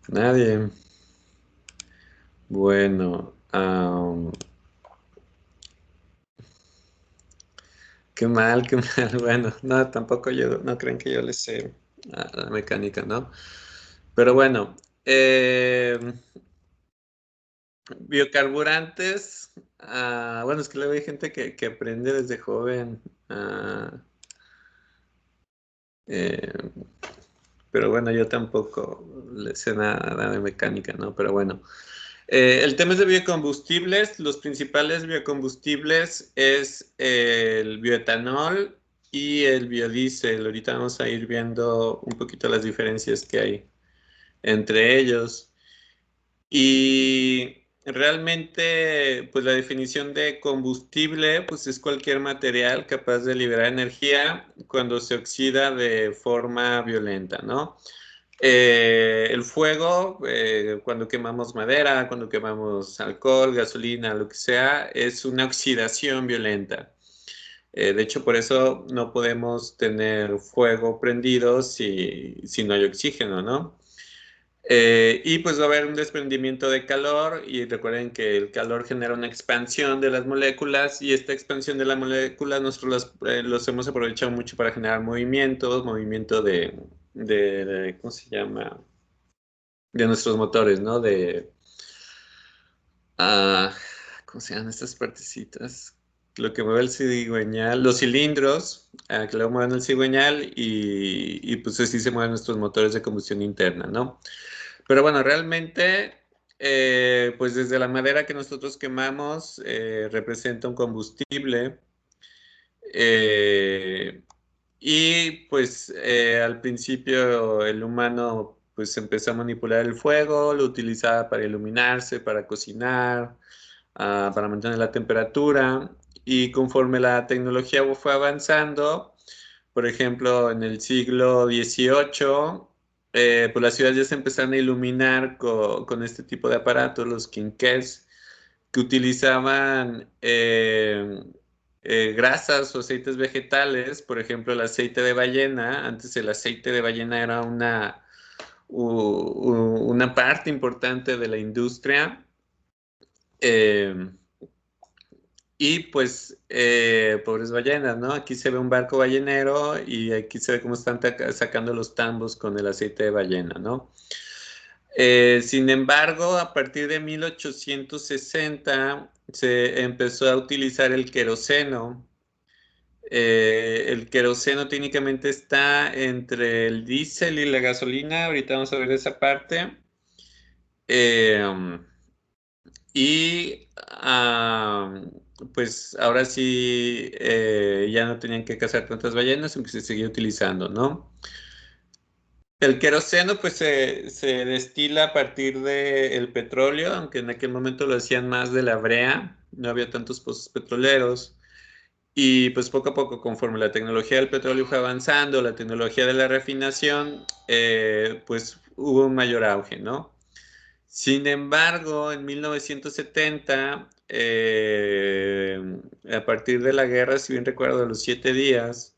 Nadie. Bueno, qué mal, qué mal. Bueno, no, tampoco yo, no creen que yo le sé a la mecánica, ¿no? Pero bueno, eh, biocarburantes. Bueno, es que luego hay gente que aprende desde joven. ah, eh, pero bueno, yo tampoco le sé nada de mecánica, ¿no? Pero bueno. El tema es de biocombustibles. Los principales biocombustibles es el bioetanol y el biodiesel. Ahorita vamos a ir viendo un poquito las diferencias que hay entre ellos. Y realmente, pues la definición de combustible, pues es cualquier material capaz de liberar energía cuando se oxida de forma violenta, ¿no? El fuego, cuando quemamos madera, cuando quemamos alcohol, gasolina, lo que sea, es una oxidación violenta. De hecho, por eso no podemos tener fuego prendido si no hay oxígeno, ¿no? Y pues va a haber un desprendimiento de calor y recuerden que el calor genera una expansión de las moléculas y esta expansión de las moléculas nosotros los hemos aprovechado mucho para generar movimientos, movimiento ¿cómo se llama? De nuestros motores, ¿no? Ah, ¿Cómo se llaman estas partecitas? Lo que mueve el cigüeñal, los cilindros, que luego mueven el cigüeñal y pues así se mueven nuestros motores de combustión interna, ¿no? Pero bueno, realmente, pues desde la madera que nosotros quemamos representa un combustible eh, y pues al principio el humano pues empezó a manipular el fuego, lo utilizaba para iluminarse, para cocinar, para mantener la temperatura y conforme la tecnología fue avanzando, por ejemplo, en el siglo XVIII, pues las ciudades ya se empezaron a iluminar con este tipo de aparatos, los quinqués, que utilizaban grasas o aceites vegetales, por ejemplo, el aceite de ballena. Antes el aceite de ballena era una parte importante de la industria. Eh, y pues, pobres ballenas, ¿no? Aquí se ve un barco ballenero y aquí se ve cómo están sacando los tambos con el aceite de ballena, ¿no? Sin embargo, a partir de 1860 se empezó a utilizar el queroseno. El queroseno técnicamente está entre el diésel y la gasolina. Ahorita vamos a ver esa parte. Eh, y pues ahora sí ya no tenían que cazar tantas ballenas, aunque se seguía utilizando, ¿no? El queroseno pues se destila a partir del petróleo, aunque en aquel momento lo hacían más de la brea, no había tantos pozos petroleros. Y pues poco a poco, conforme la tecnología del petróleo fue avanzando, la tecnología de la refinación, pues hubo un mayor auge, ¿no? Sin embargo, en 1970, a partir de la guerra, si bien recuerdo, de los 7 días,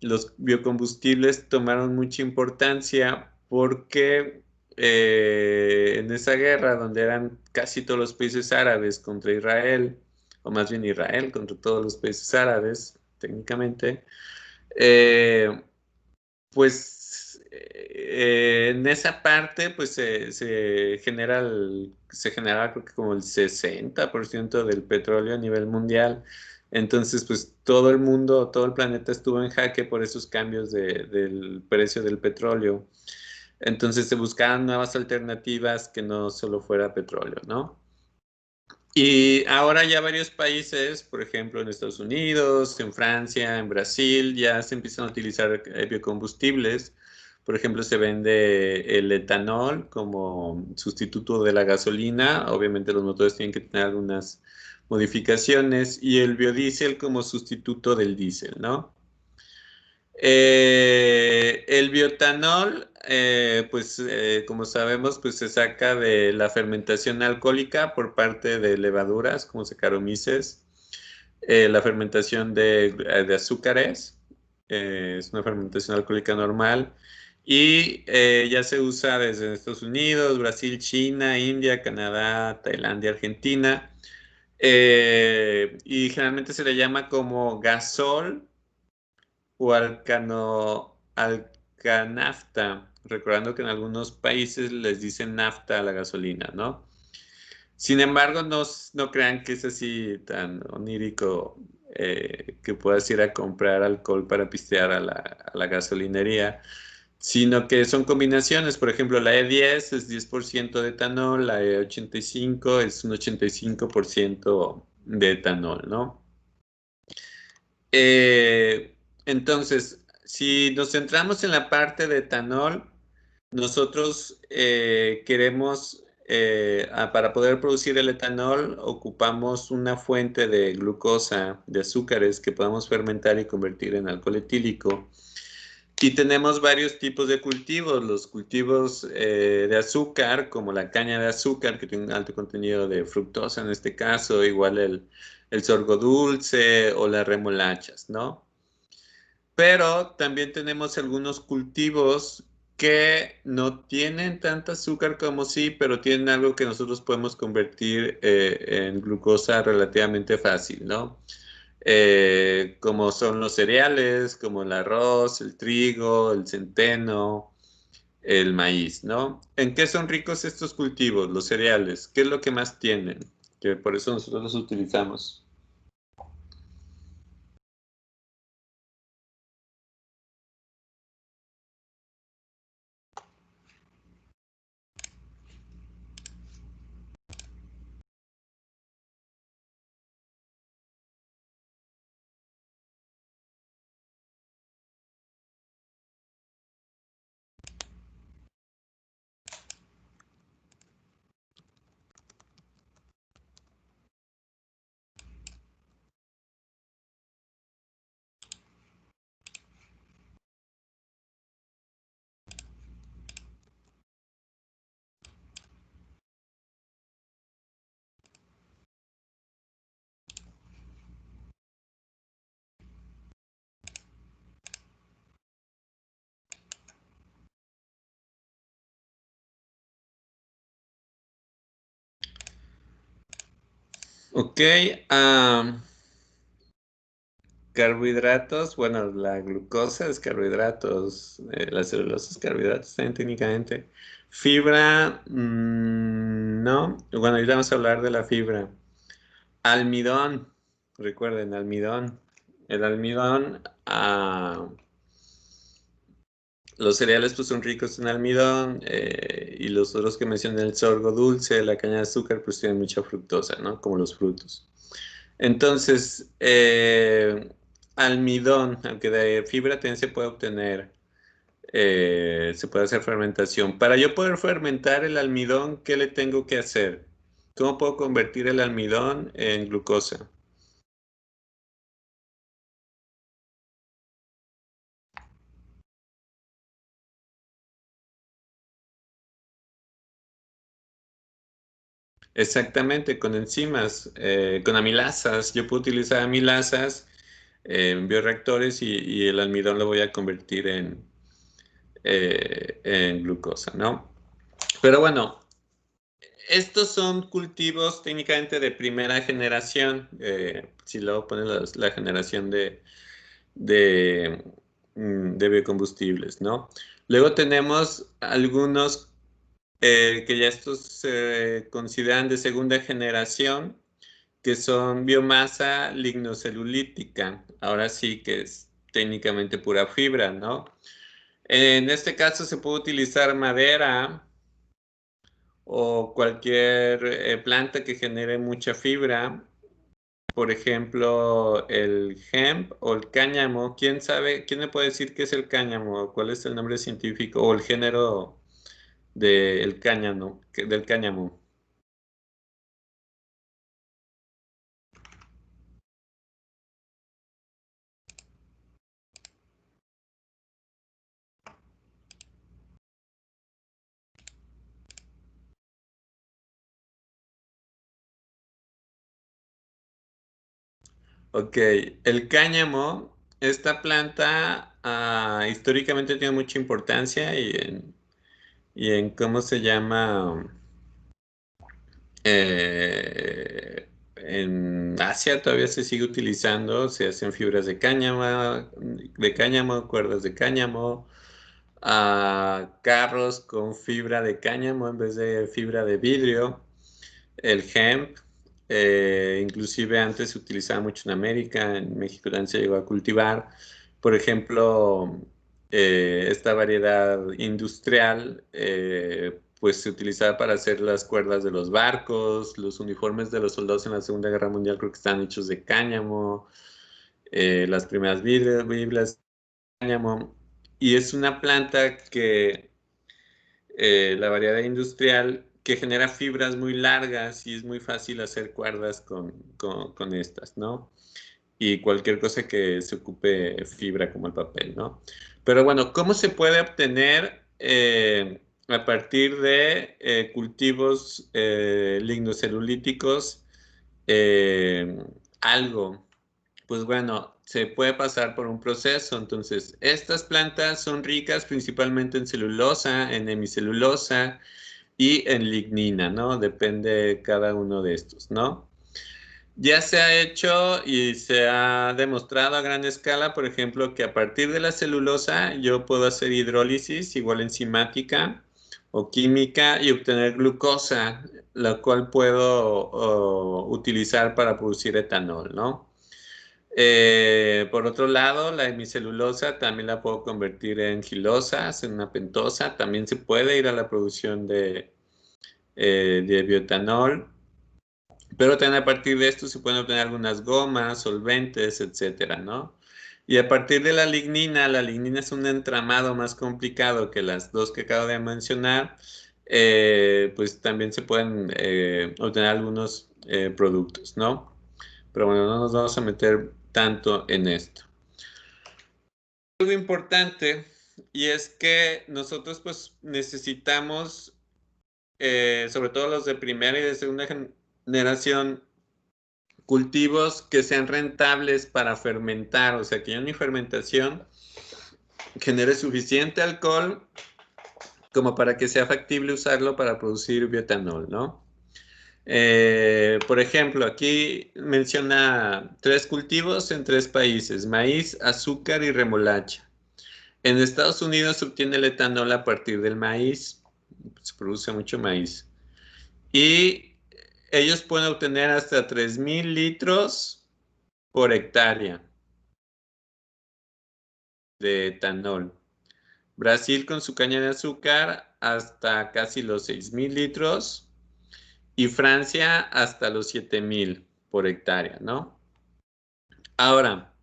los biocombustibles tomaron mucha importancia porque en esa guerra, donde eran casi todos los países árabes contra Israel, o más bien Israel contra todos los países árabes, técnicamente, eh, pues en esa parte pues se genera creo que como el 60% del petróleo a nivel mundial. Entonces pues todo el mundo, todo el planeta estuvo en jaque por esos cambios del precio del petróleo. Entonces se buscaban nuevas alternativas que no solo fuera petróleo, ¿no? Y ahora ya varios países, por ejemplo en Estados Unidos, en Francia, en Brasil, ya se empiezan a utilizar biocombustibles. Por ejemplo, se vende el etanol como sustituto de la gasolina. Obviamente los motores tienen que tener algunas modificaciones y el biodiesel como sustituto del diésel, ¿no? El biotanol, pues como sabemos, pues se saca de la fermentación alcohólica por parte de levaduras como Saccharomyces, la fermentación de azúcares, es una fermentación alcohólica normal, Y ya se usa desde Estados Unidos, Brasil, China, India, Canadá, Tailandia, Argentina. Y generalmente se le llama como gasol o alcanafta, recordando que en algunos países les dicen nafta a la gasolina, ¿no? Sin embargo, no crean que es así tan onírico que puedas ir a comprar alcohol para pistear a la gasolinería, sino que son combinaciones. Por ejemplo, la E10 es 10% de etanol, la E85 es un 85% de etanol, ¿no? Entonces, si nos centramos en la parte de etanol, nosotros queremos, para poder producir el etanol, ocupamos una fuente de glucosa, de azúcares que podamos fermentar y convertir en alcohol etílico. Y tenemos varios tipos de cultivos, los cultivos de azúcar, como la caña de azúcar, que tiene un alto contenido de fructosa en este caso, igual el sorgo dulce o las remolachas, ¿no? Pero también tenemos algunos cultivos que no tienen tanta azúcar como sí, pero tienen algo que nosotros podemos convertir en glucosa relativamente fácil, ¿no? Como son los cereales, como el arroz, el trigo, el centeno, el maíz, ¿no? ¿En qué son ricos estos cultivos, los cereales? ¿Qué es lo que más tienen? Que por eso nosotros los utilizamos. Ok, am, carbohidratos, bueno, la glucosa es carbohidratos, la celulosa es carbohidratos también técnicamente. Fibra, no. Bueno, ahorita vamos a hablar de la fibra. Almidón, recuerden, almidón. El almidón, los cereales pues son ricos en almidón y los otros que mencioné, el sorgo dulce, la caña de azúcar, pues tienen mucha fructosa, ¿no? Como los frutos. Entonces, almidón, aunque de fibra también se puede obtener, se puede hacer fermentación. Para yo poder fermentar el almidón, ¿qué le tengo que hacer? ¿Cómo puedo convertir el almidón en glucosa? Exactamente, con enzimas, con amilasas. Yo puedo utilizar amilasas en bioreactores y el almidón lo voy a convertir en glucosa, ¿no? Pero bueno, estos son cultivos técnicamente de primera generación. Si luego ponen la generación de, de biocombustibles, ¿no? Luego tenemos algunos que ya estos se consideran de segunda generación, que son biomasa lignocelulítica. Ahora sí que es técnicamente pura fibra, ¿no? En este caso se puede utilizar madera o cualquier planta que genere mucha fibra. Por ejemplo, el hemp o el cáñamo. ¿Quién sabe? ¿Quién me puede decir qué es el cáñamo? ¿Cuál es el nombre científico o el género del cáñamo? Del cáñamo. Ok, el cáñamo, esta planta, históricamente tiene mucha importancia y en cómo se llama, en Asia todavía se sigue utilizando, se hacen fibras de cáñamo, cuerdas de cáñamo, carros con fibra de cáñamo en vez de fibra de vidrio, el hemp, inclusive antes se utilizaba mucho en América, en México también se llegó a cultivar. Por ejemplo, esta variedad industrial, pues se utilizaba para hacer las cuerdas de los barcos, los uniformes de los soldados en la Segunda Guerra Mundial creo que están hechos de cáñamo, las primeras Biblias de cáñamo, y es una planta que la variedad industrial que genera fibras muy largas y es muy fácil hacer cuerdas con estas, ¿no? Y cualquier cosa que se ocupe fibra como el papel, ¿no? Pero bueno, ¿cómo se puede obtener a partir de cultivos lignocelulíticos algo? Pues bueno, se puede pasar por un proceso. Entonces, estas plantas son ricas principalmente en celulosa, en hemicelulosa y en lignina, ¿no? Depende de cada uno de estos, ¿no? Ya se ha hecho y se ha demostrado a gran escala, por ejemplo, que a partir de la celulosa yo puedo hacer hidrólisis igual enzimática o química y obtener glucosa, la cual puedo utilizar para producir etanol, ¿no? Por otro lado, la hemicelulosa también la puedo convertir en gilosa, en una pentosa. También se puede ir a la producción de bioetanol. Pero también a partir de esto se pueden obtener algunas gomas, solventes, etcétera, ¿no? Y a partir de la lignina es un entramado más complicado que las dos que acabo de mencionar, pues también se pueden obtener algunos productos, ¿no? Pero bueno, no nos vamos a meter tanto en esto. Algo importante y es que nosotros pues necesitamos, sobre todo los de primera y de segunda generación, cultivos que sean rentables para fermentar, o sea, que ya mi fermentación genere suficiente alcohol como para que sea factible usarlo para producir bioetanol, ¿no? Por ejemplo, aquí menciona 3 cultivos en 3 países: maíz, azúcar y remolacha. En Estados Unidos se obtiene el etanol a partir del maíz, se produce mucho maíz. Y ellos pueden obtener hasta 3,000 litros por hectárea de etanol. Brasil con su caña de azúcar hasta casi los 6,000 litros y Francia hasta los 7,000 por hectárea, ¿no? Ahora,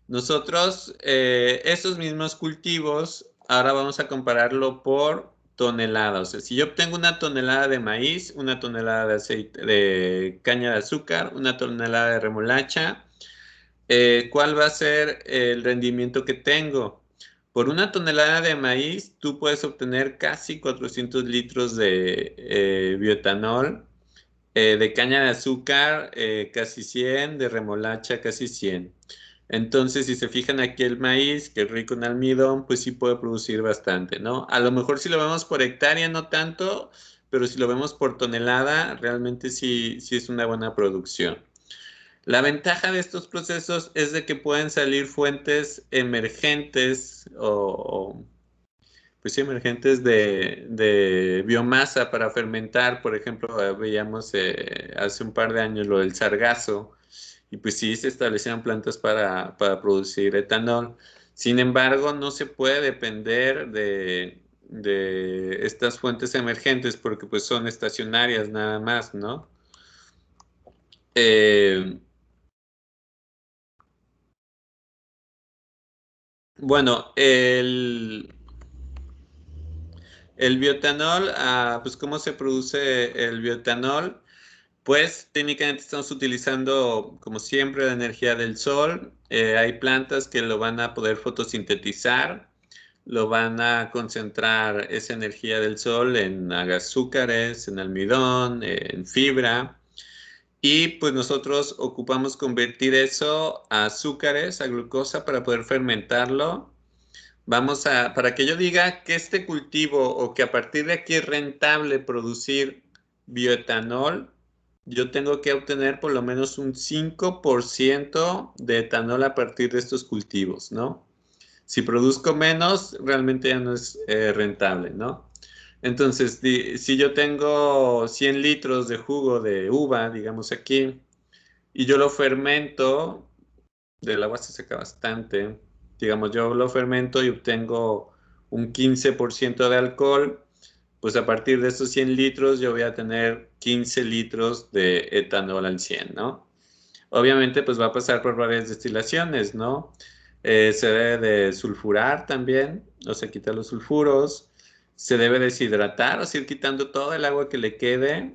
nosotros, esos mismos cultivos, ahora vamos a compararlo por tonelada. O sea, si yo obtengo una tonelada de maíz, una tonelada de aceite, de caña de azúcar, una tonelada de remolacha, ¿cuál va a ser el rendimiento que tengo? Por una tonelada de maíz, tú puedes obtener casi 400 litros de bioetanol, de caña de azúcar casi 100, de remolacha casi 100. Entonces, si se fijan aquí el maíz, que es rico en almidón, pues sí puede producir bastante, ¿no? A lo mejor si lo vemos por hectárea, no tanto, pero si lo vemos por tonelada, realmente sí, sí es una buena producción. La ventaja de estos procesos es de que pueden salir fuentes emergentes pues sí, emergentes de biomasa para fermentar. Por ejemplo, veíamos hace un par de años lo del sargazo, y pues sí se establecieron plantas para producir etanol. Sin embargo, no se puede depender de estas fuentes emergentes porque pues son estacionarias nada más, ¿no? Eh, bueno, el bioetanol, pues ¿cómo se produce el bioetanol? Pues técnicamente estamos utilizando, como siempre, la energía del sol. Hay plantas que lo van a poder fotosintetizar, lo van a concentrar esa energía del sol en azúcares, en almidón, en fibra. Y pues nosotros ocupamos convertir eso a azúcares, a glucosa para poder fermentarlo para que yo diga que este cultivo o que a partir de aquí es rentable producir bioetanol, yo tengo que obtener por lo menos un 5% de etanol a partir de estos cultivos, ¿no? Si produzco menos, realmente ya no es rentable, ¿no? Entonces, si yo tengo 100 litros de jugo de uva, digamos aquí, y yo lo fermento, del agua se saca bastante. Digamos, yo lo fermento y obtengo un 15% de alcohol, pues a partir de estos 100 litros yo voy a tener 15 litros de etanol al 100, ¿no? Obviamente, pues va a pasar por varias destilaciones, ¿no? Se debe de sulfurar también, o sea, quitar los sulfuros. Se debe deshidratar, o sea, ir quitando todo el agua que le quede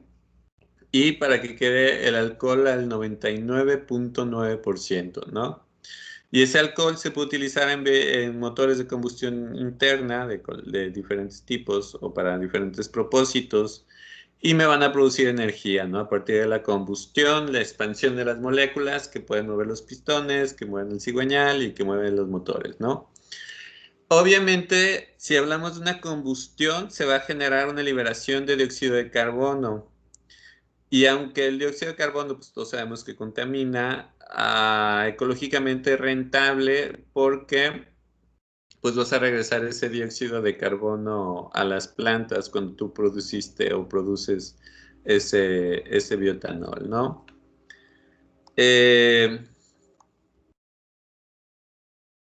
y para que quede el alcohol al 99.9%, ¿no? Y ese alcohol se puede utilizar en motores de combustión interna de diferentes tipos o para diferentes propósitos y me van a producir energía, ¿no? A partir de la combustión, la expansión de las moléculas que pueden mover los pistones, que mueven el cigüeñal y que mueven los motores, ¿no? Obviamente, si hablamos de una combustión, se va a generar una liberación de dióxido de carbono. Y aunque el dióxido de carbono, pues todos sabemos que contamina, ecológicamente rentable porque pues vas a regresar ese dióxido de carbono a las plantas cuando tú produciste o produces ese bioetanol, ¿no? Eh,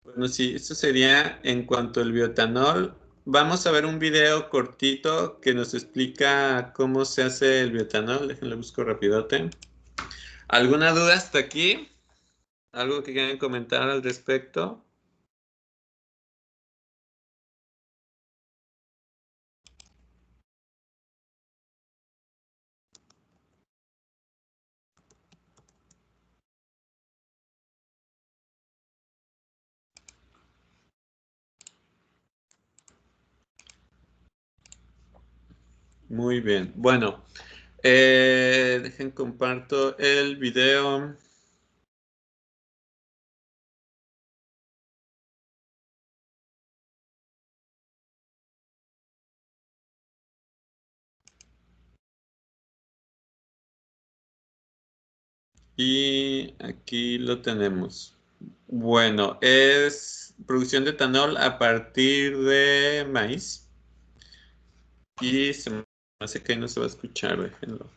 bueno, sí, esto sería en cuanto al bioetanol. Vamos a ver un video cortito que nos explica cómo se hace el bioetanol. Déjenlo busco rapidote. ¿Alguna duda hasta aquí? ¿Algo que quieran comentar al respecto? Muy bien. Bueno, dejen comparto el video. Y aquí lo tenemos. Bueno, es producción de etanol a partir de maíz. Y se me hace que ahí no se va a escuchar, déjenlo.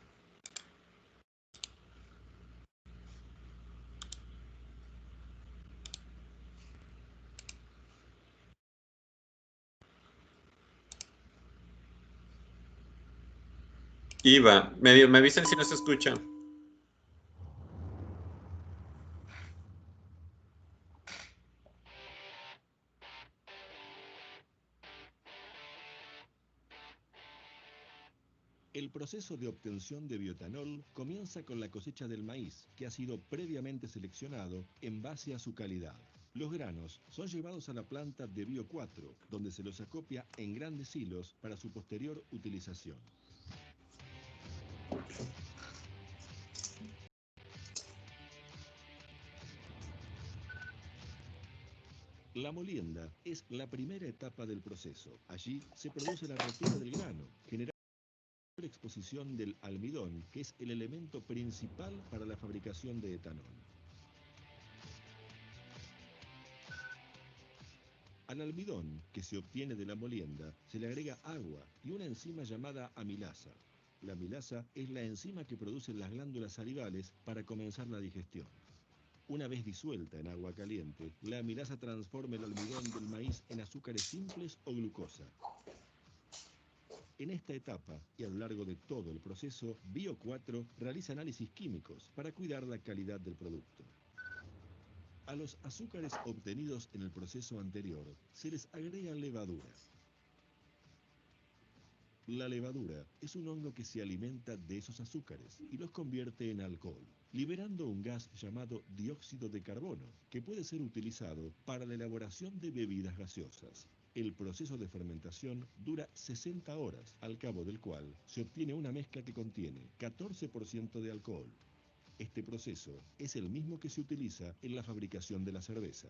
Y va, me avisan si no se escucha. El proceso de obtención de bioetanol comienza con la cosecha del maíz, que ha sido previamente seleccionado en base a su calidad. Los granos son llevados a la planta de Bio 4, donde se los acopia en grandes hilos para su posterior utilización. La molienda es la primera etapa del proceso. Allí se produce la rotura del grano, generando la exposición del almidón, que es el elemento principal para la fabricación de etanol. Al almidón que se obtiene de la molienda se le agrega agua y una enzima llamada amilasa. La amilasa es la enzima que producen las glándulas salivales para comenzar la digestión. Una vez disuelta en agua caliente, la amilasa transforma el almidón del maíz en azúcares simples o glucosa. En esta etapa y a lo largo de todo el proceso, Bio 4 realiza análisis químicos para cuidar la calidad del producto. A los azúcares obtenidos en el proceso anterior se les agrega levadura. La levadura es un hongo que se alimenta de esos azúcares y los convierte en alcohol, liberando un gas llamado dióxido de carbono, que puede ser utilizado para la elaboración de bebidas gaseosas. El proceso de fermentación dura 60 horas, al cabo del cual se obtiene una mezcla que contiene 14% de alcohol. Este proceso es el mismo que se utiliza en la fabricación de la cerveza.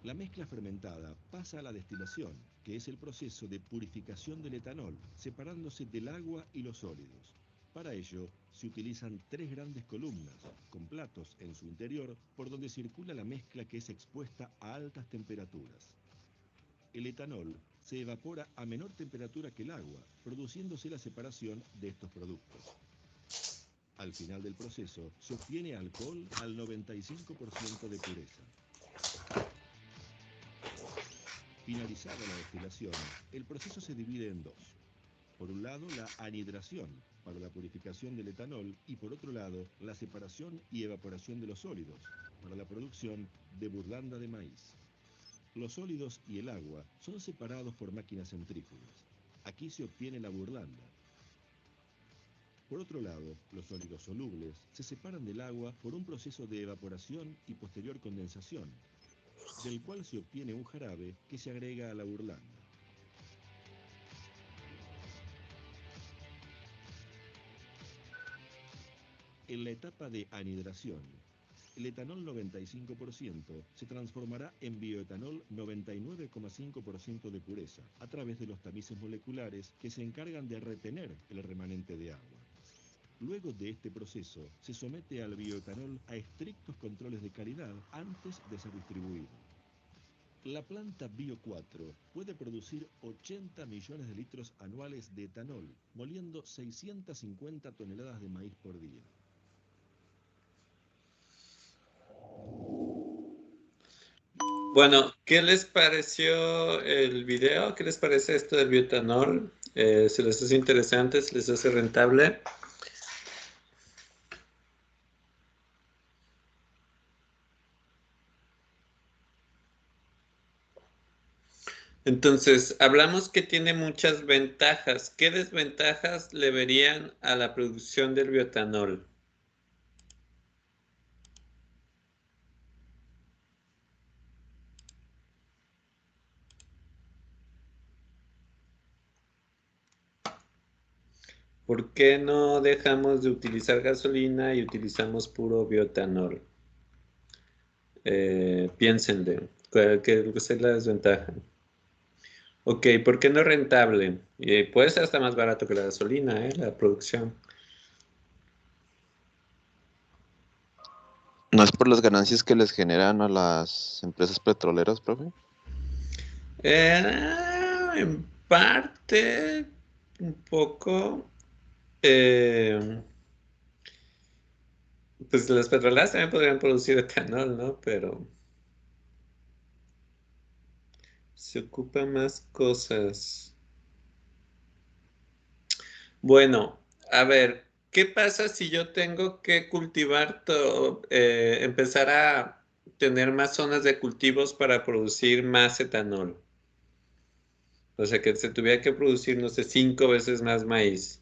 La mezcla fermentada pasa a la destilación, que es el proceso de purificación del etanol, separándose del agua y los sólidos. Para ello, se utilizan tres grandes columnas, con platos en su interior, por donde circula la mezcla que es expuesta a altas temperaturas. El etanol se evapora a menor temperatura que el agua, produciéndose la separación de estos productos. Al final del proceso, se obtiene alcohol al 95% de pureza. Finalizada la destilación, el proceso se divide en dos. Por un lado, la anidración, para la purificación del etanol, y por otro lado, la separación y evaporación de los sólidos, para la producción de burlanda de maíz. Los sólidos y el agua son separados por máquinas centrífugas. Aquí se obtiene la burlanda. Por otro lado, los sólidos solubles se separan del agua por un proceso de evaporación y posterior condensación, del cual se obtiene un jarabe que se agrega a la burlanda. En la etapa de anidración, el etanol 95% se transformará en bioetanol 99,5% de pureza a través de los tamices moleculares que se encargan de retener el remanente de agua. Luego de este proceso, se somete al bioetanol a estrictos controles de calidad antes de ser distribuido. La planta Bio 4 puede producir 80 millones de litros anuales de etanol, moliendo 650 toneladas de maíz por día. Bueno, ¿qué les pareció el video? ¿Qué les parece esto del bioetanol? ¿Se les hace interesante? ¿Se les hace rentable? Entonces, hablamos que tiene muchas ventajas. ¿Qué desventajas le verían a la producción del bioetanol? ¿Por qué no dejamos de utilizar gasolina y utilizamos puro bioetanol? Piénsenle, ¿qué es la desventaja? Ok, ¿por qué no es rentable? Puede ser hasta más barato que la gasolina, la producción. ¿No es por las ganancias que les generan a las empresas petroleras, profe? En parte, un poco. Pues las petroleras también podrían producir etanol, ¿no? Pero se ocupan más cosas. Bueno, a ver, ¿qué pasa si yo tengo que cultivar todo, empezar a tener más zonas de cultivos para producir más etanol? O sea, que se tuviera que producir, no sé, 5 veces más maíz.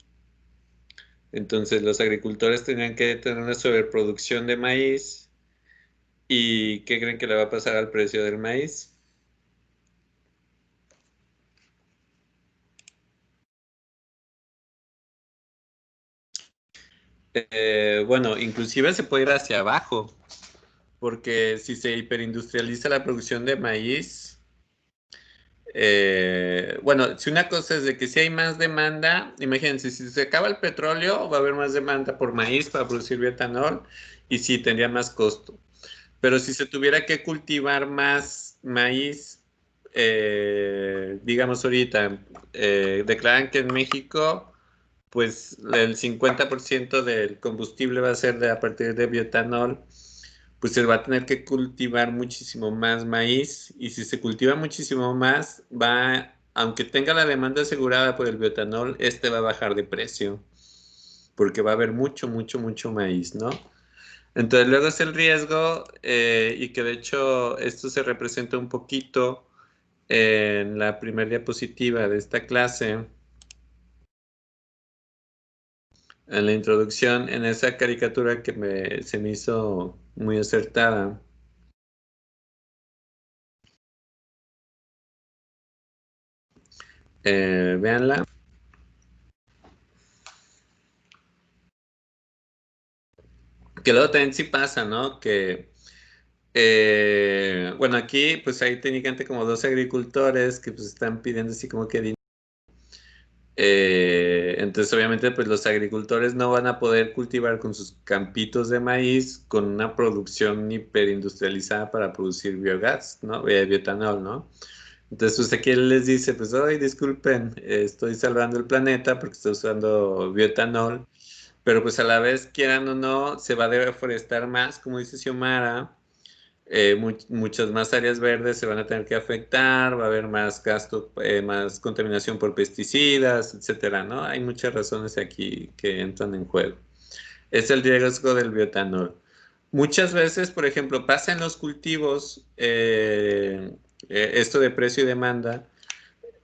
Entonces los agricultores tendrían que tener una sobreproducción de maíz. ¿Y qué creen que le va a pasar al precio del maíz? Bueno, inclusive se puede ir hacia abajo, porque si se hiperindustrializa la producción de maíz, bueno, si una cosa es de que si hay más demanda, imagínense, si se acaba el petróleo, va a haber más demanda por maíz para producir bioetanol y sí, tendría más costo. Pero si se tuviera que cultivar más maíz, digamos ahorita, declaran que en México pues el 50% del combustible va a ser a partir de bioetanol, pues se va a tener que cultivar muchísimo más maíz y si se cultiva muchísimo más, aunque tenga la demanda asegurada por el bioetanol, este va a bajar de precio porque va a haber mucho, mucho, mucho maíz, ¿no? Entonces luego es el riesgo y que de hecho esto se representa un poquito en la primera diapositiva de esta clase en la introducción, en esa caricatura que se me hizo muy acertada. Véanla. Que luego también sí pasa, ¿no? Que Bueno, aquí pues hay técnicamente como dos agricultores que pues están pidiendo así como que entonces, obviamente, pues los agricultores no van a poder cultivar con sus campitos de maíz con una producción hiperindustrializada para producir biogás, ¿no? Bioetanol, ¿no? Entonces, pues aquí él les dice, pues, oye, disculpen, estoy salvando el planeta porque estoy usando bioetanol, pero pues a la vez, quieran o no, se va a deforestar más, como dice Xiomara, muchas más áreas verdes se van a tener que afectar, va a haber más gasto, más contaminación por pesticidas, etcétera, ¿no? Hay muchas razones aquí que entran en juego. Es el riesgo del bioetanol. Muchas veces, por ejemplo, pasa en los cultivos esto de precio y demanda,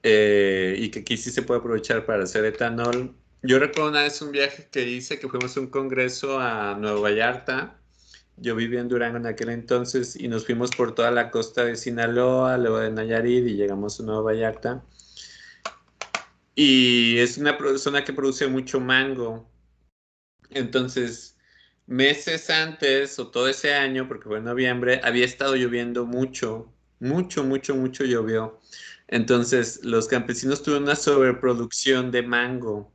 y que aquí sí se puede aprovechar para hacer etanol. Yo recuerdo una vez un viaje que hice, que fuimos a un congreso a Nueva Vallarta. Yo vivía en Durango en aquel entonces y nos fuimos por toda la costa de Sinaloa, luego de Nayarit y llegamos a Nueva Vallarta. Y es una zona que produce mucho mango. Entonces, meses antes o todo ese año, porque fue en noviembre, había estado lloviendo mucho, mucho, mucho, mucho llovió. Entonces, los campesinos tuvieron una sobreproducción de mango.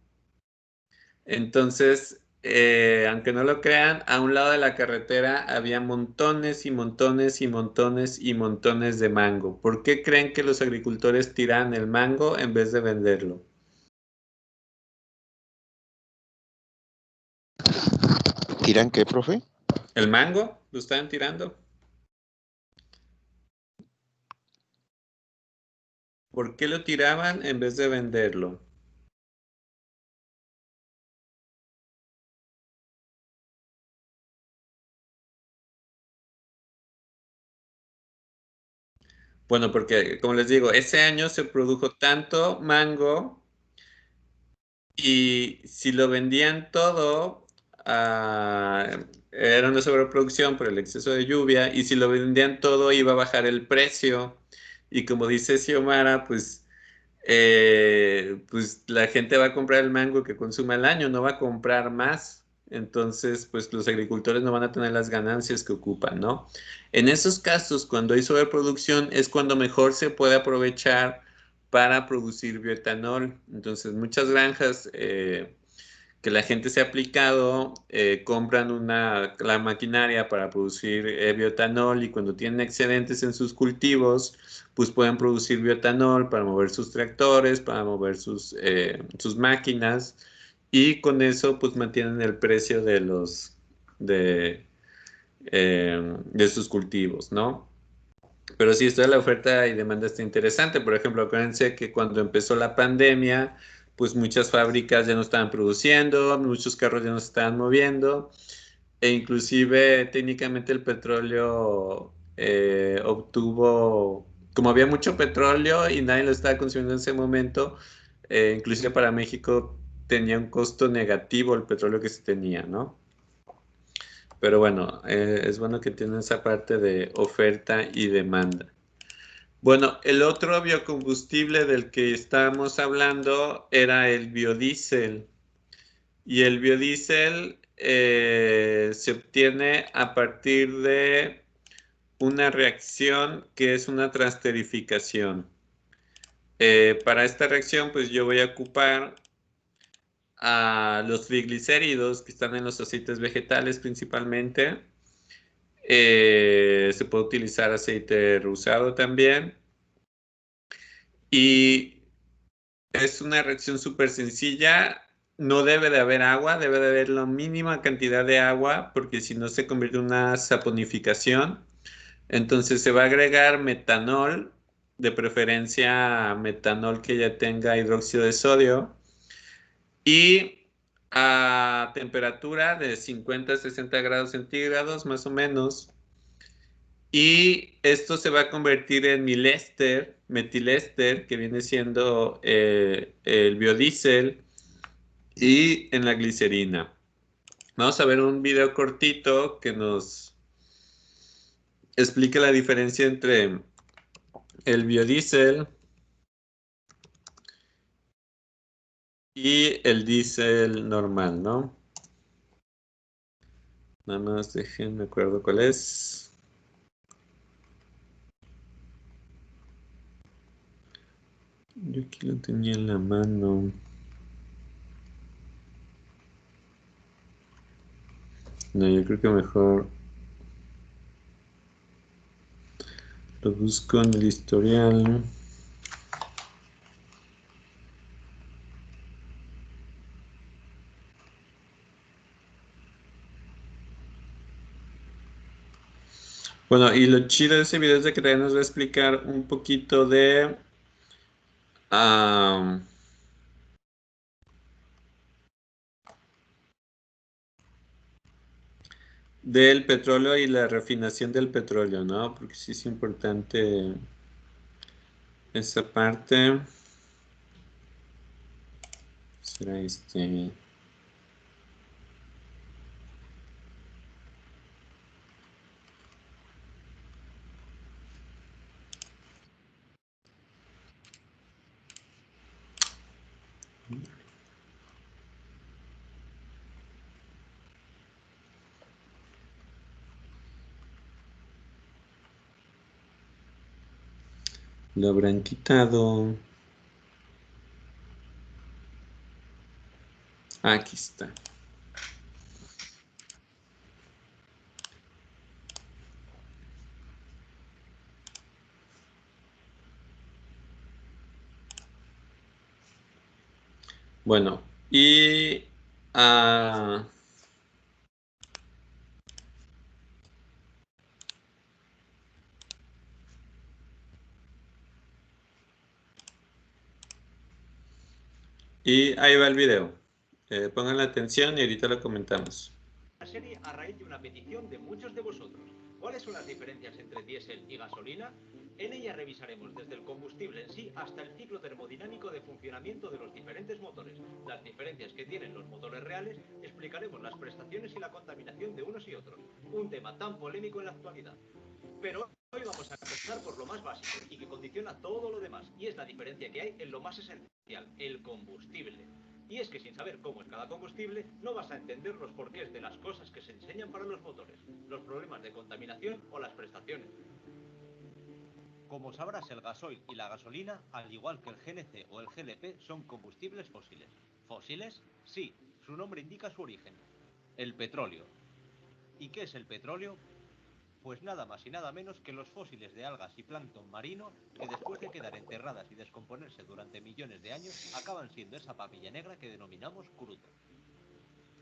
Entonces, aunque no lo crean, a un lado de la carretera había montones y montones y montones y montones de mango. ¿Por qué creen que los agricultores tiran el mango en vez de venderlo? ¿Tiran qué, profe? ¿El mango? ¿Lo estaban tirando? ¿Por qué lo tiraban en vez de venderlo? Bueno, porque como les digo, ese año se produjo tanto mango y si lo vendían todo, era una sobreproducción por el exceso de lluvia, y si lo vendían todo iba a bajar el precio. Y como dice Xiomara, pues la gente va a comprar el mango que consume al año, no va a comprar más. Entonces, pues los agricultores no van a tener las ganancias que ocupan, ¿no? En esos casos, cuando hay sobreproducción, es cuando mejor se puede aprovechar para producir bioetanol. Entonces, muchas granjas que la gente se ha aplicado, compran la maquinaria para producir bioetanol, y cuando tienen excedentes en sus cultivos, pues pueden producir bioetanol para mover sus tractores, para mover sus máquinas, y con eso pues mantienen el precio de, de sus cultivos, ¿no? Pero sí, esto de la oferta y demanda está interesante. Por ejemplo, acuérdense que cuando empezó la pandemia, pues muchas fábricas ya no estaban produciendo, muchos carros ya no se estaban moviendo, e inclusive técnicamente el petróleo obtuvo, como había mucho petróleo y nadie lo estaba consumiendo en ese momento, inclusive para México tenía un costo negativo el petróleo que se tenía, ¿no? Pero bueno, es bueno que tienen esa parte de oferta y demanda. Bueno, el otro biocombustible del que estábamos hablando era el biodiesel. Y el biodiesel se obtiene a partir de una reacción que es una transterificación. Para esta reacción, pues yo voy a ocupar a los triglicéridos que están en los aceites vegetales principalmente. Se puede utilizar aceite rosado también. Y es una reacción súper sencilla. No debe de haber agua, debe de haber la mínima cantidad de agua, porque si no se convierte en una saponificación. Entonces se va a agregar metanol, de preferencia metanol que ya tenga hidróxido de sodio, y a temperatura de 50 a 60 grados centígrados más o menos. Y esto se va a convertir en metilester, que viene siendo el biodiesel, y en la glicerina. Vamos a ver un video cortito que nos explique la diferencia entre el biodiesel y el diésel normal, ¿no? Nada más déjenme acuerdo cuál es. Yo aquí lo tenía en la mano. No, yo creo que mejor lo busco en el historial. Bueno, y lo chido de ese video es de que también nos va a explicar un poquito de del petróleo y la refinación del petróleo, ¿no? Porque sí es importante esa parte. Será lo habrán quitado. Aquí está. Bueno, y ahí va el video. Pongan la atención y ahorita lo comentamos. La serie a raíz de una petición de muchos de vosotros. ¿Cuáles son las diferencias entre diésel y gasolina? En ella revisaremos desde el combustible en sí hasta el ciclo termodinámico de funcionamiento de los diferentes motores, las diferencias que tienen los motores reales, explicaremos las prestaciones y la contaminación de unos y otros, un tema tan polémico en la actualidad. Pero hoy vamos a empezar por lo más básico y que condiciona todo lo demás, y es la diferencia que hay en lo más esencial, el combustible. Y es que sin saber cómo es cada combustible, no vas a entender los porqués de las cosas que se enseñan para los motores, los problemas de contaminación o las prestaciones. Como sabrás, el gasoil y la gasolina, al igual que el GNC o el GLP, son combustibles fósiles. ¿Fósiles? Sí, su nombre indica su origen, el petróleo. ¿Y qué es el petróleo? Pues nada más y nada menos que los fósiles de algas y plancton marino que después de quedar enterradas y descomponerse durante millones de años acaban siendo esa papilla negra que denominamos crudo.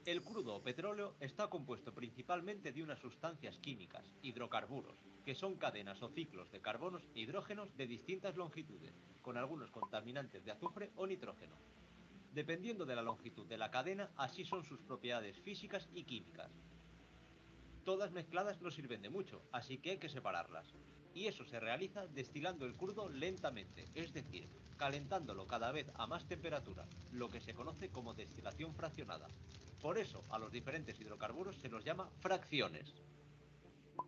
El crudo o petróleo está compuesto principalmente de unas sustancias químicas, hidrocarburos, que son cadenas o ciclos de carbonos e hidrógenos de distintas longitudes, con algunos contaminantes de azufre o nitrógeno. Dependiendo de la longitud de la cadena, así son sus propiedades físicas y químicas. Todas mezcladas no sirven de mucho, así que hay que separarlas. Y eso se realiza destilando el crudo lentamente, es decir, calentándolo cada vez a más temperatura, lo que se conoce como destilación fraccionada. Por eso, a los diferentes hidrocarburos se los llama fracciones.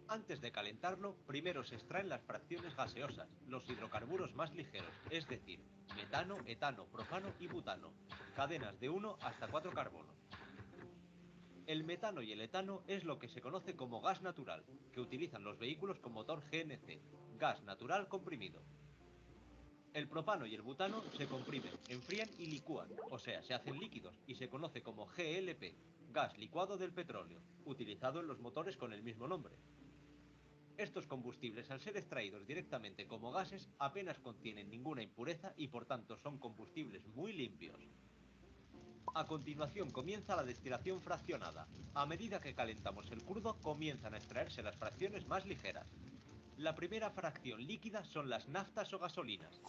Antes de calentarlo, primero se extraen las fracciones gaseosas, los hidrocarburos más ligeros, es decir, metano, etano, propano y butano, cadenas de 1 hasta 4 carbonos. El metano y el etano es lo que se conoce como gas natural, que utilizan los vehículos con motor GNC, gas natural comprimido. El propano y el butano se comprimen, enfrían y licúan, o sea, se hacen líquidos, y se conoce como GLP, gas licuado del petróleo, utilizado en los motores con el mismo nombre. Estos combustibles, al ser extraídos directamente como gases, apenas contienen ninguna impureza y por tanto son combustibles muy limpios. A continuación comienza la destilación fraccionada. A medida que calentamos el crudo, comienzan a extraerse las fracciones más ligeras. La primera fracción líquida son las naftas o gasolinas.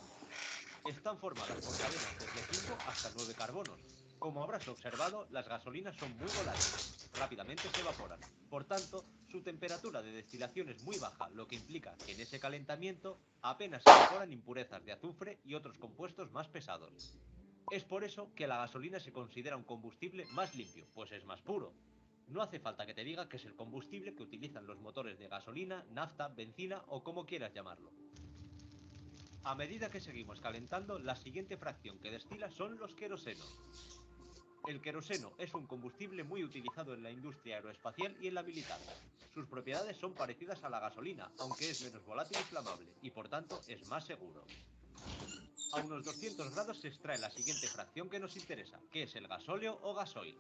Están formadas por cadenas desde 5 hasta 9 carbonos. Como habrás observado, las gasolinas son muy volátiles, rápidamente se evaporan. Por tanto, su temperatura de destilación es muy baja, lo que implica que en ese calentamiento apenas se evaporan impurezas de azufre y otros compuestos más pesados. Es por eso que la gasolina se considera un combustible más limpio, pues es más puro. No hace falta que te diga que es el combustible que utilizan los motores de gasolina, nafta, benzina o como quieras llamarlo. A medida que seguimos calentando, la siguiente fracción que destila son los querosenos. El queroseno es un combustible muy utilizado en la industria aeroespacial y en la militar. Sus propiedades son parecidas a la gasolina, aunque es menos volátil y flamable, y por tanto es más seguro. A unos 200 grados se extrae la siguiente fracción que nos interesa, que es el gasóleo o gasoil.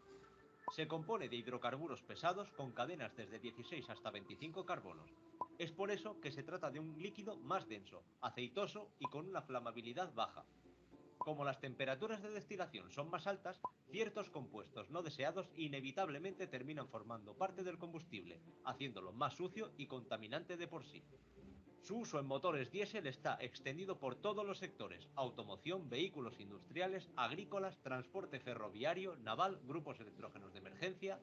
Se compone de hidrocarburos pesados con cadenas desde 16 hasta 25 carbonos. Es por eso que se trata de un líquido más denso, aceitoso y con una flamabilidad baja. Como las temperaturas de destilación son más altas, ciertos compuestos no deseados inevitablemente terminan formando parte del combustible, haciéndolo más sucio y contaminante de por sí. Su uso en motores diésel está extendido por todos los sectores: automoción, vehículos industriales, agrícolas, transporte ferroviario, naval, grupos electrógenos de emergencia.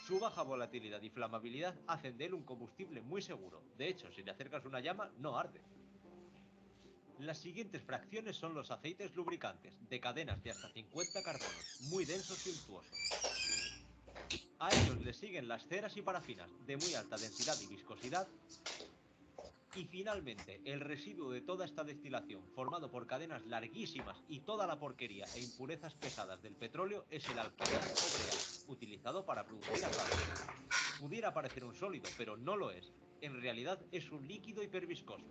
Su baja volatilidad y flamabilidad hacen de él un combustible muy seguro. De hecho, si le acercas una llama, no arde. Las siguientes fracciones son los aceites lubricantes, de cadenas de hasta 50 carbonos, muy densos y untuosos. A ellos le siguen las ceras y parafinas, de muy alta densidad y viscosidad. Y finalmente, el residuo de toda esta destilación, formado por cadenas larguísimas y toda la porquería e impurezas pesadas del petróleo, es el alquitrán o brea, utilizado para producir aceite. Pudiera parecer un sólido, pero no lo es. En realidad es un líquido hiperviscoso.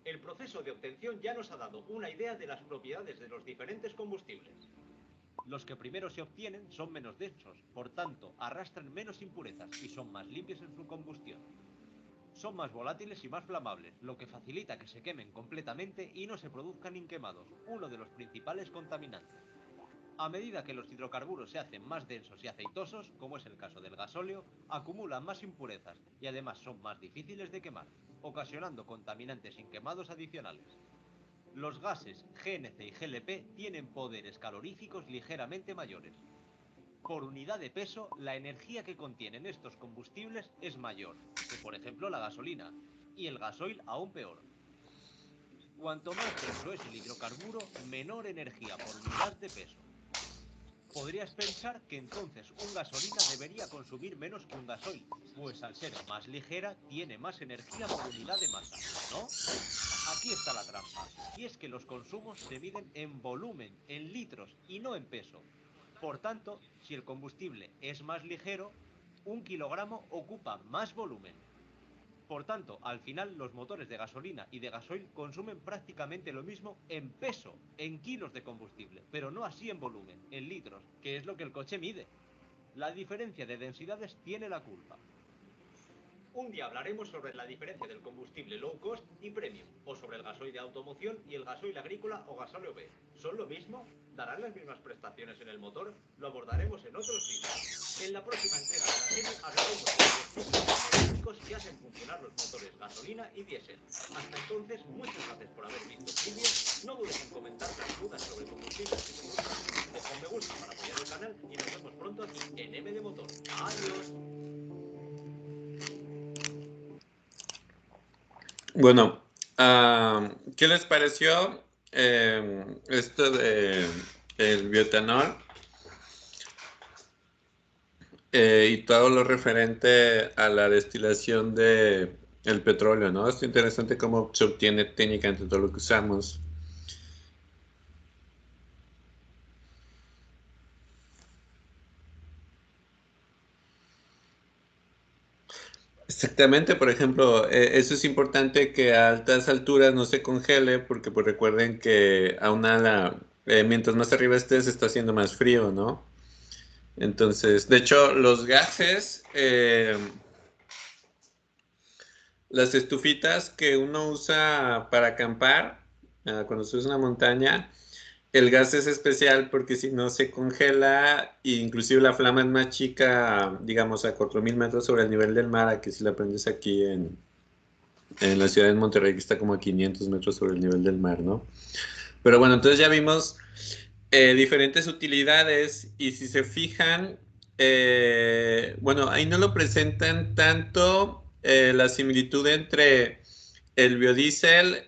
El proceso de obtención ya nos ha dado una idea de las propiedades de los diferentes combustibles. Los que primero se obtienen son menos densos, por tanto, arrastran menos impurezas y son más limpios en su combustión. Son más volátiles y más flamables, lo que facilita que se quemen completamente y no se produzcan inquemados, uno de los principales contaminantes. A medida que los hidrocarburos se hacen más densos y aceitosos, como es el caso del gasóleo, acumulan más impurezas y además son más difíciles de quemar, ocasionando contaminantes inquemados adicionales. Los gases GNC y GLP tienen poderes caloríficos ligeramente mayores. Por unidad de peso, la energía que contienen estos combustibles es mayor que, por ejemplo, la gasolina, y el gasoil aún peor. Cuanto más denso es el hidrocarburo, menor energía por unidad de peso. Podrías pensar que entonces un gasolina debería consumir menos que un gasoil, pues al ser más ligera tiene más energía por unidad de masa, ¿no? Aquí está la trampa, y es que los consumos se miden en volumen, en litros, y no en peso. Por tanto, si el combustible es más ligero, 1 kilogramo ocupa más volumen. Por tanto, al final los motores de gasolina y de gasoil consumen prácticamente lo mismo en peso, en kilos de combustible, pero no así en volumen, en litros, que es lo que el coche mide. La diferencia de densidades tiene la culpa. Un día hablaremos sobre la diferencia del combustible low cost y premium, o sobre el gasoil de automoción y el gasoil agrícola o gasóleo B. ¿Son lo mismo? ¿Darán las mismas prestaciones en el motor? Lo abordaremos en otros vídeos. En la próxima entrega de la serie hablaremos de los distintos termodinámicos que hacen funcionar los motores gasolina y diésel. Hasta entonces, muchas gracias por haber visto el vídeo. No dudes en comentar las dudas sobre combustibles que te surjan. Deja un me gusta para apoyar el canal y nos vemos pronto aquí en M de Motor. ¡Adiós! Bueno, ¿qué les pareció esto de el bioetanol y todo lo referente a la destilación de el petróleo, ¿no? Es interesante cómo se obtiene técnicamente todo lo que usamos. Exactamente, por ejemplo, eso es importante que a altas alturas no se congele, porque pues recuerden que mientras más arriba estés, está haciendo más frío, ¿no? Entonces, de hecho, los gases, las estufitas que uno usa para acampar, cuando subes una montaña, el gas es especial porque si no se congela, e inclusive la flama es más chica, digamos, a 4.000 metros sobre el nivel del mar, a que si la prendes aquí en la ciudad de Monterrey, que está como a 500 metros sobre el nivel del mar, ¿no? Pero bueno, entonces ya vimos diferentes utilidades y si se fijan, bueno, ahí no lo presentan tanto la similitud entre el biodiesel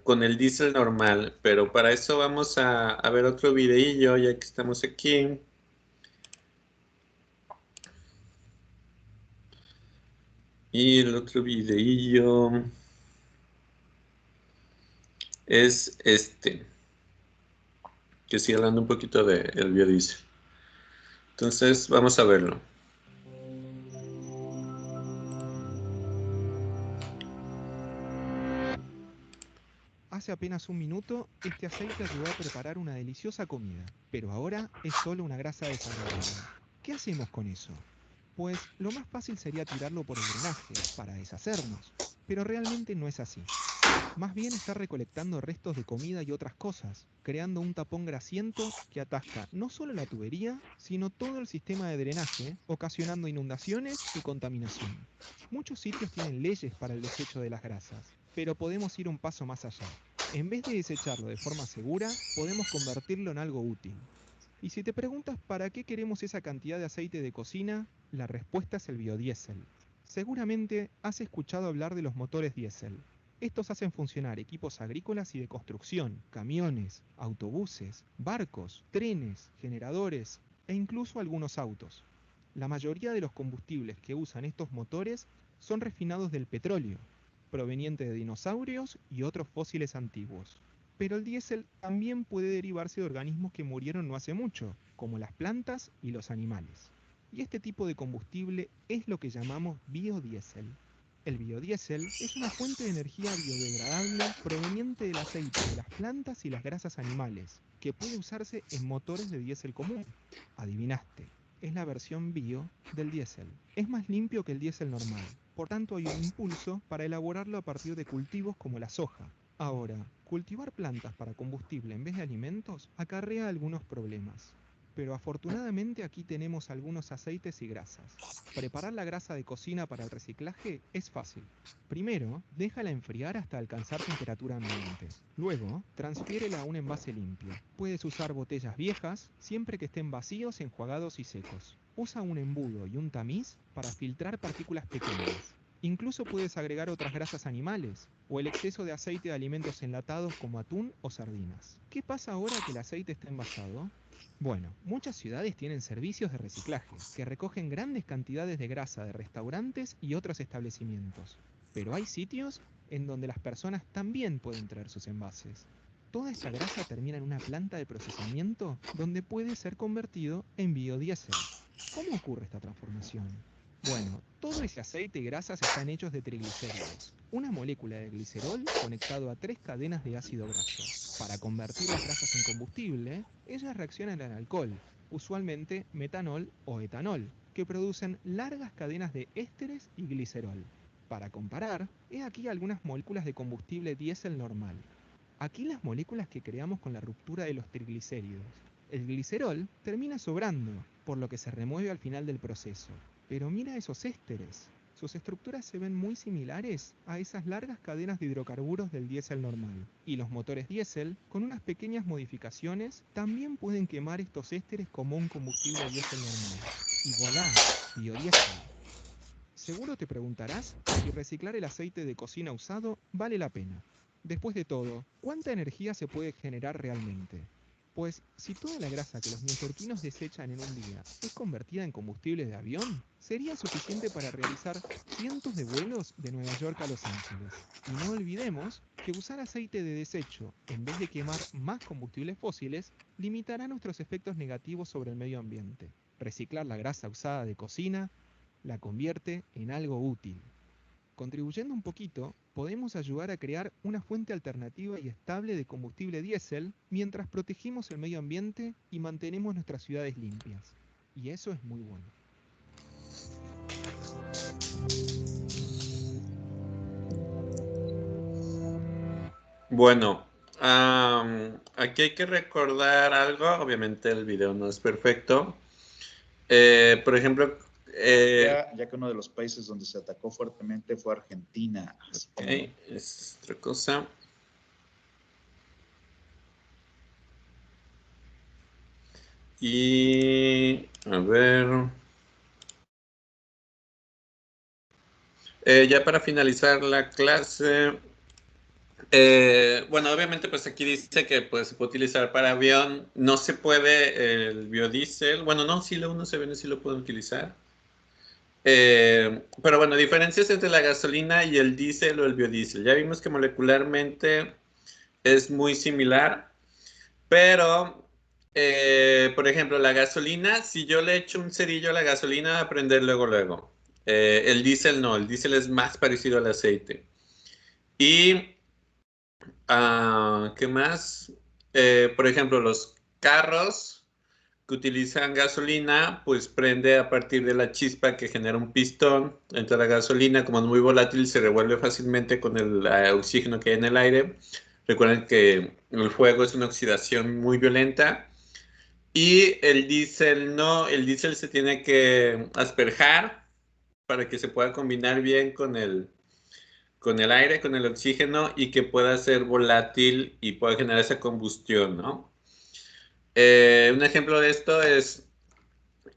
con el diésel normal, pero para eso vamos a ver otro videillo ya que estamos aquí. Y el otro videillo es este, que sigue hablando un poquito del biodiesel. Entonces, vamos a verlo. Hace hace apenas un minuto, este aceite ayudó a preparar una deliciosa comida, pero ahora es solo una grasa desagradable. ¿Qué hacemos con eso? Pues lo más fácil sería tirarlo por el drenaje, para deshacernos, pero realmente no es así. Más bien está recolectando restos de comida y otras cosas, creando un tapón grasiento que atasca no solo la tubería, sino todo el sistema de drenaje, ocasionando inundaciones y contaminación. Muchos sitios tienen leyes para el desecho de las grasas, pero podemos ir un paso más allá. En vez de desecharlo de forma segura, podemos convertirlo en algo útil. Y si te preguntas para qué queremos esa cantidad de aceite de cocina, la respuesta es el biodiesel. Seguramente has escuchado hablar de los motores diésel. Estos hacen funcionar equipos agrícolas y de construcción, camiones, autobuses, barcos, trenes, generadores e incluso algunos autos. La mayoría de los combustibles que usan estos motores son refinados del petróleo, proveniente de dinosaurios y otros fósiles antiguos. Pero el diésel también puede derivarse de organismos que murieron no hace mucho, como las plantas y los animales. Y este tipo de combustible es lo que llamamos biodiesel. El biodiesel es una fuente de energía biodegradable proveniente del aceite de las plantas y las grasas animales, que puede usarse en motores de diésel común. Adivinaste, es la versión bio del diésel. Es más limpio que el diésel normal, por tanto hay un impulso para elaborarlo a partir de cultivos como la soja. Ahora, cultivar plantas para combustible en vez de alimentos acarrea algunos problemas. Pero afortunadamente aquí tenemos algunos aceites y grasas. Preparar la grasa de cocina para el reciclaje es fácil. Primero, déjala enfriar hasta alcanzar temperatura ambiente. Luego, transfiérela a un envase limpio. Puedes usar botellas viejas, siempre que estén vacíos, enjuagados y secos. Usa un embudo y un tamiz para filtrar partículas pequeñas. Incluso puedes agregar otras grasas animales, o el exceso de aceite de alimentos enlatados como atún o sardinas. ¿Qué pasa ahora que el aceite está envasado? Bueno, muchas ciudades tienen servicios de reciclaje, que recogen grandes cantidades de grasa de restaurantes y otros establecimientos. Pero hay sitios en donde las personas también pueden traer sus envases. Toda esta grasa termina en una planta de procesamiento donde puede ser convertido en biodiesel. ¿Cómo ocurre esta transformación? Bueno, todo ese aceite y grasas están hechos de triglicéridos, una molécula de glicerol conectado a 3 cadenas de ácido graso. Para convertir las grasas en combustible, ellas reaccionan al alcohol, usualmente metanol o etanol, que producen largas cadenas de ésteres y glicerol. Para comparar, he aquí algunas moléculas de combustible diésel normal. Aquí las moléculas que creamos con la ruptura de los triglicéridos. El glicerol termina sobrando, por lo que se remueve al final del proceso. Pero mira esos ésteres. Sus estructuras se ven muy similares a esas largas cadenas de hidrocarburos del diésel normal. Y los motores diésel, con unas pequeñas modificaciones, también pueden quemar estos ésteres como un combustible diésel normal. Y voilà, biodiesel. Seguro te preguntarás si reciclar el aceite de cocina usado vale la pena. Después de todo, ¿cuánta energía se puede generar realmente? Pues si toda la grasa que los neoyorquinos desechan en un día es convertida en combustible de avión, sería suficiente para realizar cientos de vuelos de Nueva York a Los Ángeles. Y no olvidemos que usar aceite de desecho en vez de quemar más combustibles fósiles limitará nuestros efectos negativos sobre el medio ambiente. Reciclar la grasa usada de cocina la convierte en algo útil. Contribuyendo un poquito, podemos ayudar a crear una fuente alternativa y estable de combustible diésel mientras protegimos el medio ambiente y mantenemos nuestras ciudades limpias. Y eso es muy bueno. Bueno, aquí hay que recordar algo. Obviamente el video no es perfecto. Por ejemplo, ya que uno de los países donde se atacó fuertemente fue Argentina. Okay, es otra cosa. Y a ver. Ya para finalizar la clase. Bueno, obviamente pues aquí dice que pues, se puede utilizar para avión. No se puede el biodiesel. Bueno, no, sí uno se ve, sí lo pueden utilizar. Pero bueno, diferencias entre la gasolina y el diésel o el biodiesel. Ya vimos que molecularmente es muy similar, pero, por ejemplo, la gasolina, si yo le echo un cerillo a la gasolina, va a prender luego. El diésel no, el diésel es más parecido al aceite. Y ¿Qué más? Por ejemplo, los carros que utilizan gasolina, pues prende a partir de la chispa que genera un pistón. Entra la gasolina, como es muy volátil, se revuelve fácilmente con el oxígeno que hay en el aire. Recuerden que el fuego es una oxidación muy violenta. Y el diésel no, el diésel se tiene que asperjar para que se pueda combinar bien con el aire, con el oxígeno y que pueda ser volátil y pueda generar esa combustión, ¿no? Un ejemplo de esto es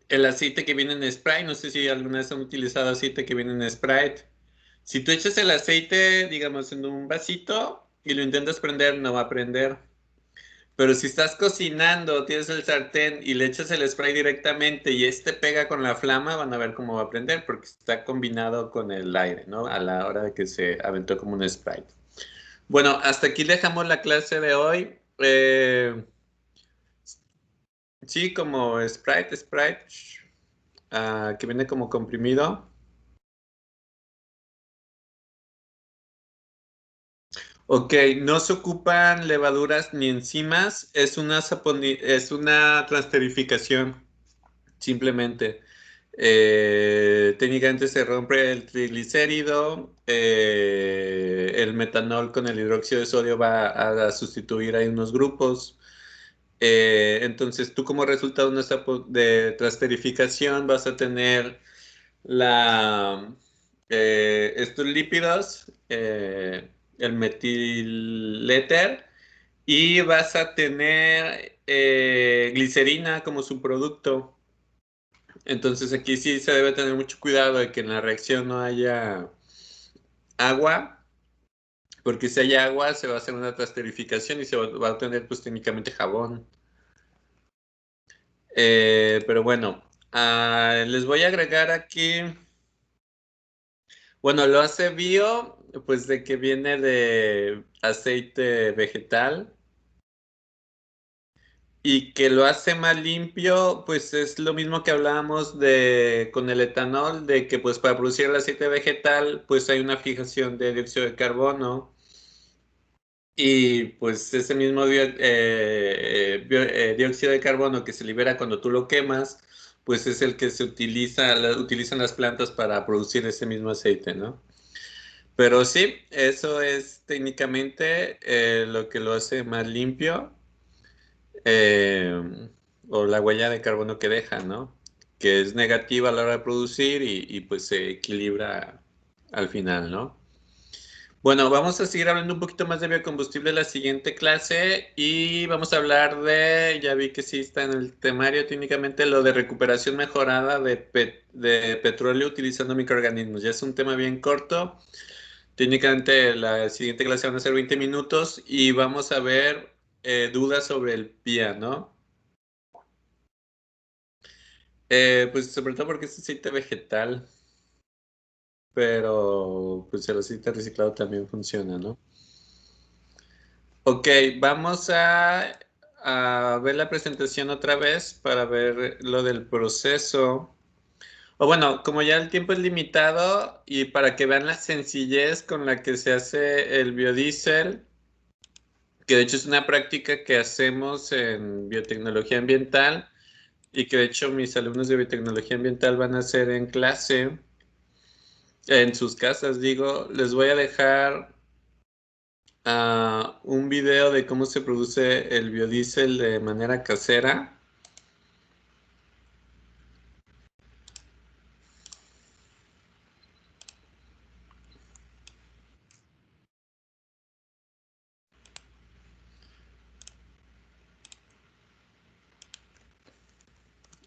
el aceite que viene en Sprite. No sé si alguna vez han utilizado aceite que viene en Sprite. Si tú echas el aceite, digamos, en un vasito y lo intentas prender, no va a prender. Pero si estás cocinando, tienes el sartén y le echas el spray directamente y este pega con la flama, van a ver cómo va a prender porque está combinado con el aire, ¿no? A la hora de que se aventó como un spray. Bueno, hasta aquí dejamos la clase de hoy. Sí, como Sprite, que viene como comprimido. Ok, no se ocupan levaduras ni enzimas, es una transterificación, simplemente. Técnicamente se rompe el triglicérido, el metanol con el hidróxido de sodio va a sustituir ahí unos grupos. Entonces tú como resultado de transterificación vas a tener estos lípidos, el metiléter, y vas a tener glicerina como subproducto. Entonces aquí sí se debe tener mucho cuidado de que en la reacción no haya agua, porque si hay agua se va a hacer una transterificación y va a obtener pues técnicamente jabón. Pero bueno, les voy a agregar aquí, bueno, lo hace bio, pues de que viene de aceite vegetal. Y que lo hace más limpio, pues es lo mismo que hablábamos con el etanol, de que pues para producir el aceite vegetal, pues hay una fijación de dióxido de carbono y pues ese mismo dióxido de carbono que se libera cuando tú lo quemas, pues es el que se utilizan las plantas para producir ese mismo aceite, ¿no? Pero sí, eso es técnicamente lo que lo hace más limpio. eh, o la huella de carbono que deja, ¿no? Que es negativa a la hora de producir y pues se equilibra al final, ¿no? Bueno, vamos a seguir hablando un poquito más de biocombustible en la siguiente clase y vamos a hablar ya vi que sí está en el temario técnicamente, lo de recuperación mejorada de petróleo utilizando microorganismos. Ya es un tema bien corto. Técnicamente la siguiente clase van a ser 20 minutos y vamos a ver dudas sobre el PIA, ¿no? Pues sobre todo porque es aceite vegetal, pero pues el aceite reciclado también funciona, ¿no? Ok, vamos a ver la presentación otra vez para ver lo del proceso. O bueno, como ya el tiempo es limitado y para que vean la sencillez con la que se hace el biodiesel, que de hecho es una práctica que hacemos en biotecnología ambiental y que de hecho mis alumnos de biotecnología ambiental van a hacer en clase. En sus casas, digo, les voy a dejar un video de cómo se produce el biodiesel de manera casera.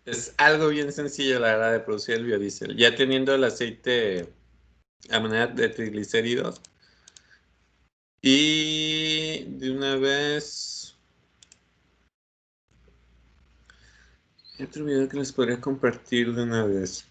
Es algo bien sencillo, la verdad, de producir el biodiesel. Ya teniendo el aceite a manera de triglicéridos. Y de una vez... Hay otro video que les podría compartir de una vez.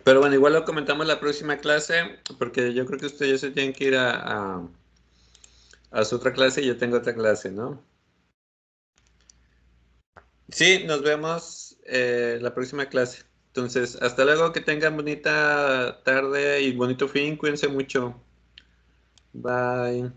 Pero bueno, igual lo comentamos la próxima clase, porque yo creo que ustedes ya se tienen que ir a su otra clase y yo tengo otra clase, ¿no? Sí, nos vemos la próxima clase. Entonces, hasta luego, que tengan bonita tarde y bonito fin. Cuídense mucho. Bye.